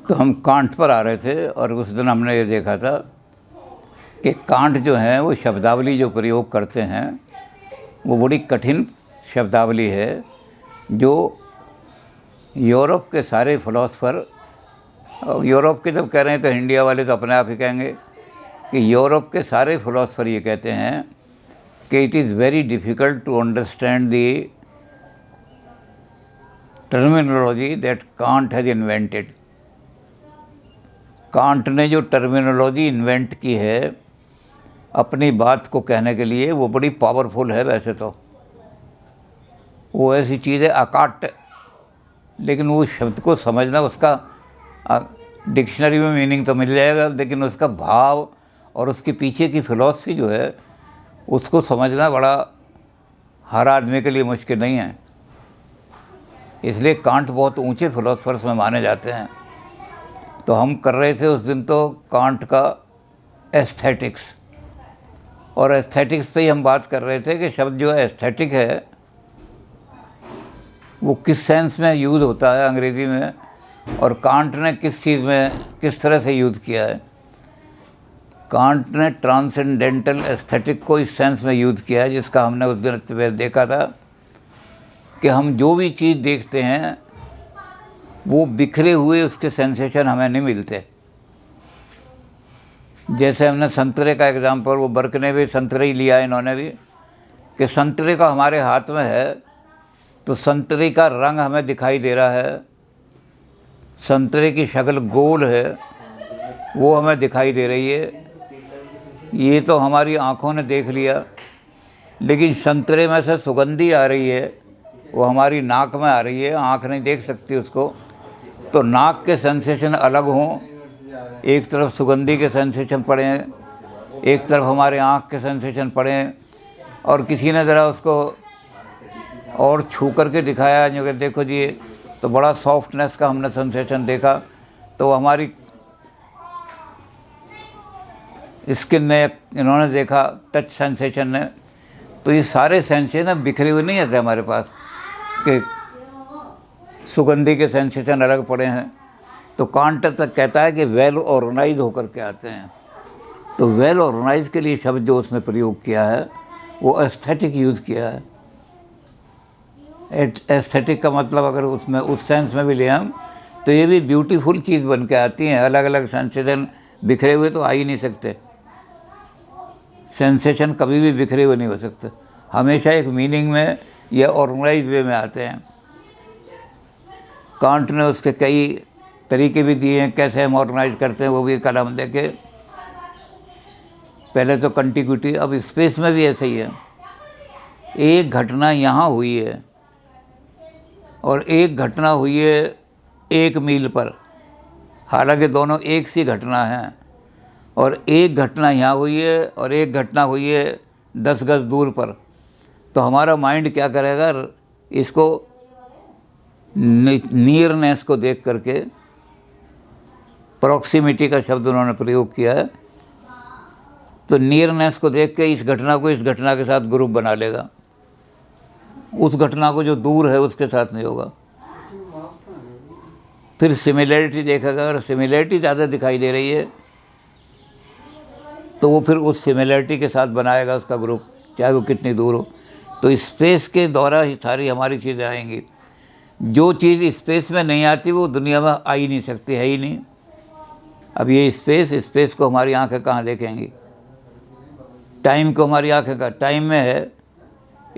तो हम कांट पर आ रहे थे और उस दिन हमने ये देखा था कि कांट जो हैं वो शब्दावली जो प्रयोग करते हैं वो बड़ी कठिन शब्दावली है, जो यूरोप के सारे फिलोसफर, यूरोप के जब कह रहे हैं तो इंडिया वाले तो अपने आप ही कहेंगे कि यूरोप के सारे फिलोसफर ये कहते हैं कि it is very difficult to understand the terminology that Kant has invented. Kant ने जो टर्मिनोलॉजी इन्वेंट की है अपनी बात को कहने के लिए, वो बड़ी पावरफुल है। वैसे तो वो ऐसी चीज़ है अकाट्य, लेकिन वो शब्द को समझना, उसका डिक्शनरी में मीनिंग तो मिल जाएगा, लेकिन उसका भाव और उसके पीछे की फ़िलॉसफी जो है उसको समझना बड़ा हर आदमी के लिए मुश्किल नहीं है। इसलिए कांट बहुत ऊंचे फिलोसफर्स में माने जाते हैं। तो हम कर रहे थे उस दिन तो कांट का एस्थेटिक्स, और एस्थेटिक्स पे ही हम बात कर रहे थे कि शब्द जो है एस्थेटिक है वो किस सेंस में यूज़ होता है अंग्रेज़ी में, और कांट ने किस चीज़ में किस तरह से यूज़ किया है। कांट ने ट्रांसेंडेंटल एस्थेटिक को इस सेंस में यूज़ किया है जिसका हमने उस दिन देखा था कि हम जो भी चीज़ देखते हैं वो बिखरे हुए उसके सेंसेशन हमें नहीं मिलते। जैसे हमने संतरे का एग्जाम्पल, वो बर्क ने भी संतरे ही लिया है, इन्होंने भी, कि संतरे का हमारे हाथ में है तो संतरे का रंग हमें दिखाई दे रहा है, संतरे की शक्ल गोल है वो हमें दिखाई दे रही है, ये तो हमारी आँखों ने देख लिया। लेकिन संतरे में से सुगंधी आ रही है, वो हमारी नाक में आ रही है, आँख नहीं देख सकती उसको। तो नाक के सेंसेशन अलग हों, एक तरफ सुगंधी के सेंसेशन पड़े हैं, एक तरफ हमारे आँख के सेंसेशन पड़े हैं, और किसी ने ज़रा उसको और छू करके दिखाया जो कि देखो जी, तो बड़ा सॉफ्टनेस का हमने सेंसेशन देखा। तो हमारी स्किन ने, इन्होंने देखा टच सेंसेशन ने। तो ये सारे सेंसेशन बिखरे हुए नहीं आते हमारे पास कि सुगंधी के सेंसेशन अलग पड़े हैं। तो कांट तक कहता है कि वेल ऑर्गेनाइज होकर के आते हैं। तो वेल ऑर्गेनाइज के लिए शब्द जो उसने प्रयोग किया है वो एस्थेटिक यूज़ किया है। एस्थेटिक का मतलब अगर उसमें उस सेंस में भी ले हम तो ये भी ब्यूटीफुल चीज़ बन के आती हैं। अलग अलग सेंसेशन बिखरे हुए तो आ ही नहीं सकते, सेंसेशन कभी भी बिखरे हुए नहीं हो सकते, हमेशा एक मीनिंग में या ऑर्गेनाइज वे में आते हैं। कांट ने उसके कई तरीके भी दिए हैं कैसे हम ऑर्गेनाइज करते हैं, वो भी कल हम देखे। पहले तो कंटिग्यूटी, अब स्पेस में भी ऐसे ही है। एक घटना यहाँ हुई है और एक घटना हुई है 1 मील पर, हालांकि दोनों एक सी घटना है, और एक घटना यहाँ हुई है और एक घटना हुई है 10 गज दूर पर। तो हमारा माइंड क्या करेगा, इसको नियरनेस को देख करके, प्रॉक्सिमिटी का शब्द उन्होंने प्रयोग किया है, तो नियरनेस को देख के इस घटना को इस घटना के साथ ग्रुप बना लेगा, उस घटना को जो दूर है उसके साथ नहीं होगा। फिर सिमिलैरिटी देखेगा, अगर सिमिलैरिटी ज़्यादा दिखाई दे रही है तो वो फिर उस सिमिलैरिटी के साथ बनाएगा उसका ग्रुप, चाहे वो कितनी दूर हो। तो स्पेस के द्वारा ही सारी हमारी चीज़ें आएंगी। जो चीज़ स्पेस में नहीं आती वो दुनिया में आ ही नहीं सकती, है ही नहीं। अब ये स्पेस को हमारी आंखें कहाँ देखेंगी, टाइम को हमारी आंखें का, टाइम में है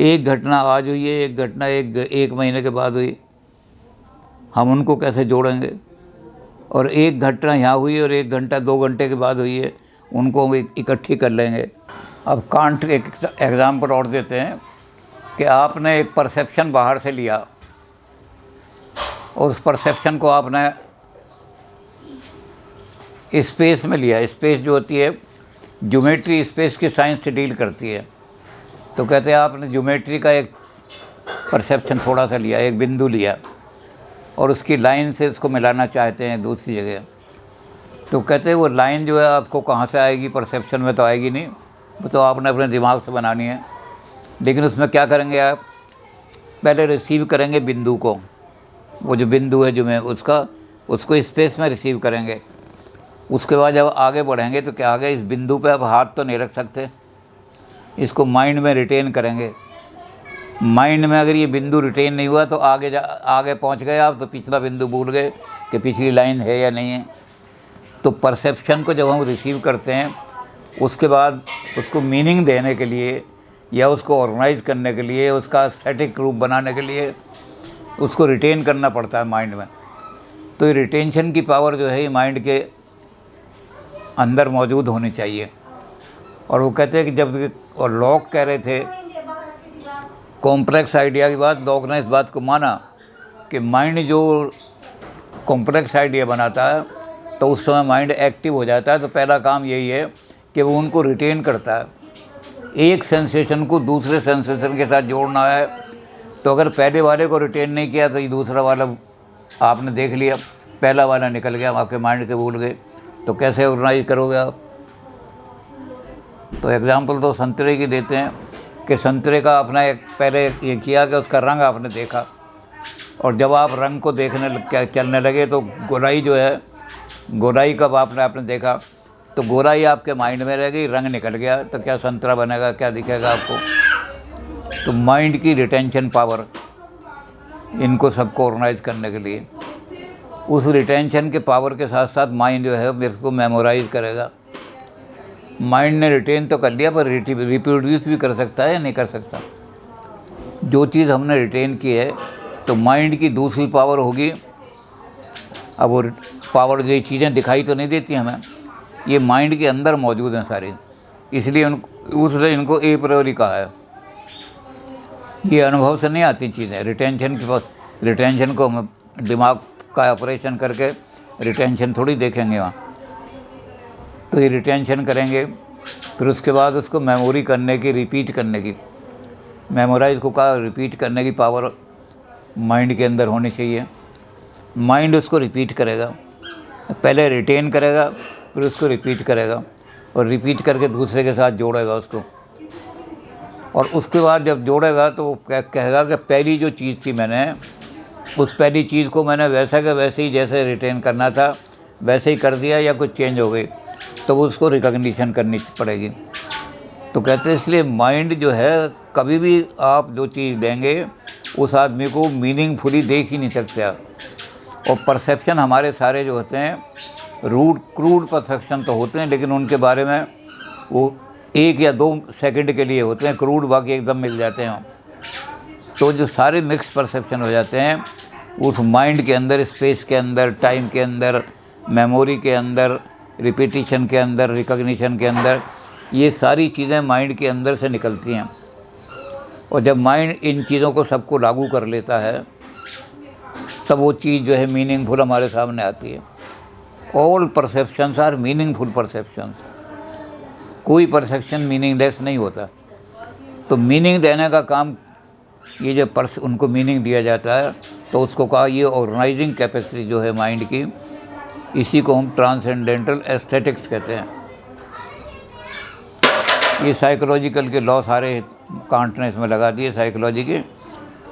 एक घटना आज हुई है, एक घटना एक महीने के बाद हुई, हम उनको कैसे जोड़ेंगे। और एक घटना यहाँ हुई और 1 घंटा 2 घंटे के बाद हुई है, उनको हम इकट्ठी कर लेंगे। अब कांट एक एग्जाम्पल और देते हैं कि आपने एक परसेप्शन बाहर से लिया और उस परसेप्शन को आपने स्पेस में लिया। स्पेस जो होती है, ज्योमेट्री स्पेस की साइंस से डील करती है। तो कहते हैं आपने ज्योमेट्री का एक परसेप्शन थोड़ा सा लिया, एक बिंदु लिया, और उसकी लाइन से इसको मिलाना चाहते हैं दूसरी जगह। तो कहते हैं वो लाइन जो है आपको कहाँ से आएगी, परसेप्शन में तो आएगी नहीं, वो तो आपने अपने दिमाग से बनानी है। लेकिन उसमें क्या करेंगे आप, पहले रिसीव करेंगे बिंदु को, वो जो बिंदु है जो मैं उसका उसको स्पेस में रिसीव करेंगे। उसके बाद जब आगे बढ़ेंगे तो क्या आगे इस बिंदु पे अब हाथ तो नहीं रख सकते, इसको माइंड में रिटेन करेंगे। माइंड में अगर ये बिंदु रिटेन नहीं हुआ तो आगे पहुंच गए आप तो पिछला बिंदु भूल गए कि पिछली लाइन है या नहीं है। तो परसेप्शन को जब हम रिसीव करते हैं उसके बाद उसको मीनिंग देने के लिए या उसको ऑर्गेनाइज करने के लिए, उसका स्टैटिक रूप बनाने के लिए उसको रिटेन करना पड़ता है माइंड में। तो ये रिटेंशन की पावर जो है ये माइंड के अंदर मौजूद होनी चाहिए। और वो कहते हैं कि जब और लॉक कह रहे थे कॉम्प्लेक्स आइडिया की बात, लॉक ने इस बात को माना कि माइंड जो कॉम्प्लेक्स आइडिया बनाता है तो उस समय माइंड एक्टिव हो जाता है। तो पहला काम यही है कि वो उनको रिटेन करता है। एक सेंसेशन को दूसरे सेंसेशन के साथ जोड़ना है, तो अगर पहले वाले को रिटेन नहीं किया तो ये दूसरा वाला आपने देख लिया, पहला वाला निकल गया, आपके माइंड से भूल गए, तो कैसे ऑर्गेनाइज करोगे आप। तो एग्ज़ाम्पल तो संतरे की देते हैं कि संतरे का अपना एक पहले ये किया कि उसका रंग आपने देखा, और जब आप रंग को देखने चलने लगे तो गोराई जो है, गोराई कब आपने देखा तो गोराई आपके माइंड में रह गई, रंग निकल गया, तो क्या संतरा बनेगा, क्या दिखेगा आपको। तो माइंड की रिटेंशन पावर इनको सबको ऑर्गेनाइज करने के लिए, उस रिटेंशन के पावर के साथ साथ माइंड जो है मेरे को मेमोराइज करेगा। माइंड ने रिटेन तो कर लिया पर रिप्रोड्यूस भी कर सकता है या नहीं कर सकता। जो चीज़ हमने रिटेन की है तो माइंड की दूसरी पावर होगी। अब वो पावर जो चीज़ें दिखाई तो नहीं देती हमें, ये माइंड के अंदर मौजूद हैं सारी, इसलिए उसने इनको ए प्रायोरी कहा है। ये अनुभव से नहीं आती चीज़ें। रिटेंशन को हम दिमाग का ऑपरेशन करके रिटेंशन थोड़ी देखेंगे वहाँ। तो ये रिटेंशन करेंगे, फिर उसके बाद उसको मेमोरी करने की, रिपीट करने की, मेमोराइज को कहा, रिपीट करने की पावर माइंड के अंदर होनी चाहिए। माइंड उसको रिपीट करेगा, पहले रिटेन करेगा फिर उसको रिपीट करेगा, और रिपीट करके दूसरे के साथ जोड़ेगा उसको। और उसके बाद जब जोड़ेगा तो वो कहेगा कि पहली जो चीज़ थी मैंने, उस पहली चीज़ को मैंने वैसा के वैसे ही जैसे रिटेन करना था वैसे ही कर दिया या कुछ चेंज हो गई, तो वो उसको रिकॉग्निशन करनी पड़ेगी। तो कहते हैं इसलिए माइंड जो है, कभी भी आप जो चीज़ लेंगे उस आदमी को मीनिंगफुली देख ही नहीं सकते आप। और परसेप्शन हमारे सारे जो होते हैं क्रूड परसेप्शन तो होते हैं, लेकिन उनके बारे में वो 1 या 2 सेकंड के लिए होते हैं क्रूड, बाकी एकदम मिल जाते हैं। तो जो सारे मिक्स परसेप्शन हो जाते हैं उस माइंड के अंदर, स्पेस के अंदर, टाइम के अंदर, मेमोरी के अंदर, रिपीटिशन के अंदर, रिकॉग्निशन के अंदर, ये सारी चीज़ें माइंड के अंदर से निकलती हैं। और जब माइंड इन चीज़ों को सबको लागू कर लेता है तब वो चीज़ जो है मीनिंगफुल हमारे सामने आती है। All perceptions are meaningful perceptions, कोई परसेप्शन मीनिंगलेस नहीं होता। तो मीनिंग देने का काम ये जो उनको मीनिंग दिया जाता है, तो उसको कहा ये ऑर्गेनाइजिंग कैपेसिटी जो है माइंड की, इसी को हम ट्रांसेंडेंटल एस्थेटिक्स कहते हैं। ये साइकोलॉजिकल के लॉ सारे कांट ने इसमें लगा दिए साइकोलॉजी के,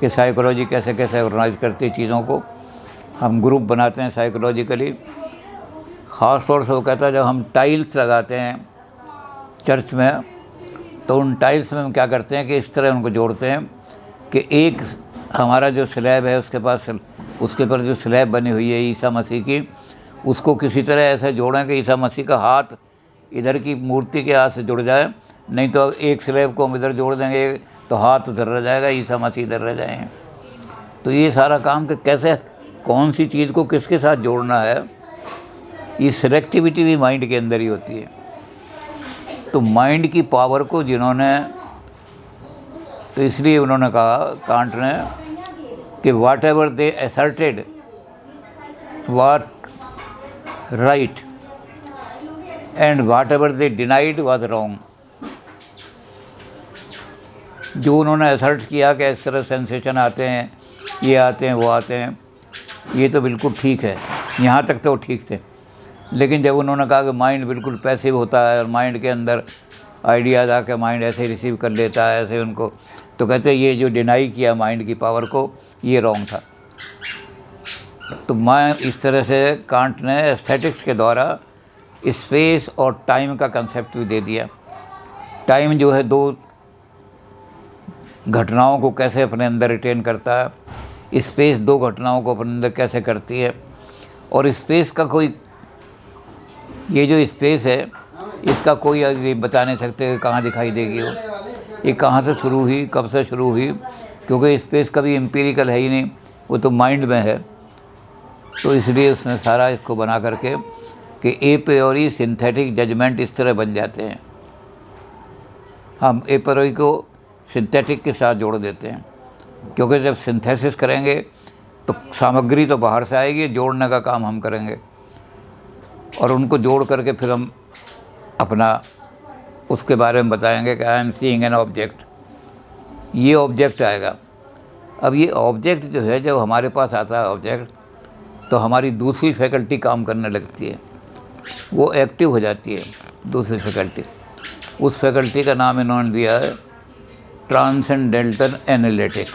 कि साइकोलॉजी कैसे कैसे ऑर्गेनाइज करती है चीज़ों को। हम ग्रुप बनाते हैं साइकोलॉजिकली। ख़ास तौर से वो कहता है जब हम टाइल्स लगाते हैं चर्च में, तो उन टाइल्स में हम क्या करते हैं कि इस तरह उनको जोड़ते हैं कि एक हमारा जो स्लैब है उसके पास, उसके पर जो स्लैब बनी हुई है ईसा मसीह की, उसको किसी तरह ऐसे जोड़ें कि ईसा मसीह का हाथ इधर की मूर्ति के हाथ से जुड़ जाए। नहीं तो एक स्लैब को हम इधर जोड़ देंगे तो हाथ उधर रह जाएगा, ईसा मसीह इधर रह जाएंगे। तो ये सारा काम कि कैसे कौन सी चीज़ को किसके साथ जोड़ना है, ये सिलेक्टिविटी भी माइंड के अंदर ही होती है। तो माइंड की पावर को जिन्होंने, तो इसलिए उन्होंने कहा कांट ने कि whatever they asserted was right and whatever they denied was wrong. जो उन्होंने असर्ट किया कि इस तरह सेंसेशन आते हैं, ये आते हैं, वो आते हैं, ये तो बिल्कुल ठीक है, यहाँ तक तो ठीक थे। लेकिन जब उन्होंने कहा कि माइंड बिल्कुल पैसिव होता है और माइंड के अंदर आइडियाज़ आके माइंड ऐसे रिसीव कर लेता है ऐसे उनको, तो कहते हैं ये जो डिनाई किया माइंड की पावर को, ये रॉन्ग था। तो मैं इस तरह से कांट ने एस्थेटिक्स के द्वारा स्पेस और टाइम का कंसेप्ट भी दे दिया। टाइम जो है दो घटनाओं को कैसे अपने अंदर रिटेन करता है, स्पेस दो घटनाओं को अपने अंदर कैसे करती है। और स्पेस का कोई, ये जो स्पेस है इसका कोई ये बता नहीं सकते कि कहाँ दिखाई देगी वो, ये कहाँ से शुरू हुई, कब से शुरू हुई, क्योंकि स्पेस कभी एम्पिरिकल है ही नहीं, वो तो माइंड में है। तो इसलिए उसने सारा इसको बना करके कि ए प्रियोरी सिंथेटिक जजमेंट इस तरह बन जाते हैं। हम ए प्रियोरी को सिंथेटिक के साथ जोड़ देते हैं, क्योंकि जब सिंथेसिस करेंगे तो सामग्री तो बाहर से आएगी, जोड़ने का काम हम करेंगे और उनको जोड़ करके फिर हम अपना उसके बारे में बताएंगे कि I am seeing an object, ये ऑब्जेक्ट आएगा। अब ये ऑब्जेक्ट जो है, जब हमारे पास आता है ऑब्जेक्ट, तो हमारी दूसरी फैकल्टी काम करने लगती है, वो एक्टिव हो जाती है दूसरी फैकल्टी। उस फैकल्टी का नाम इन्होंने दिया है ट्रांसेंडेंटल एनालिटिक।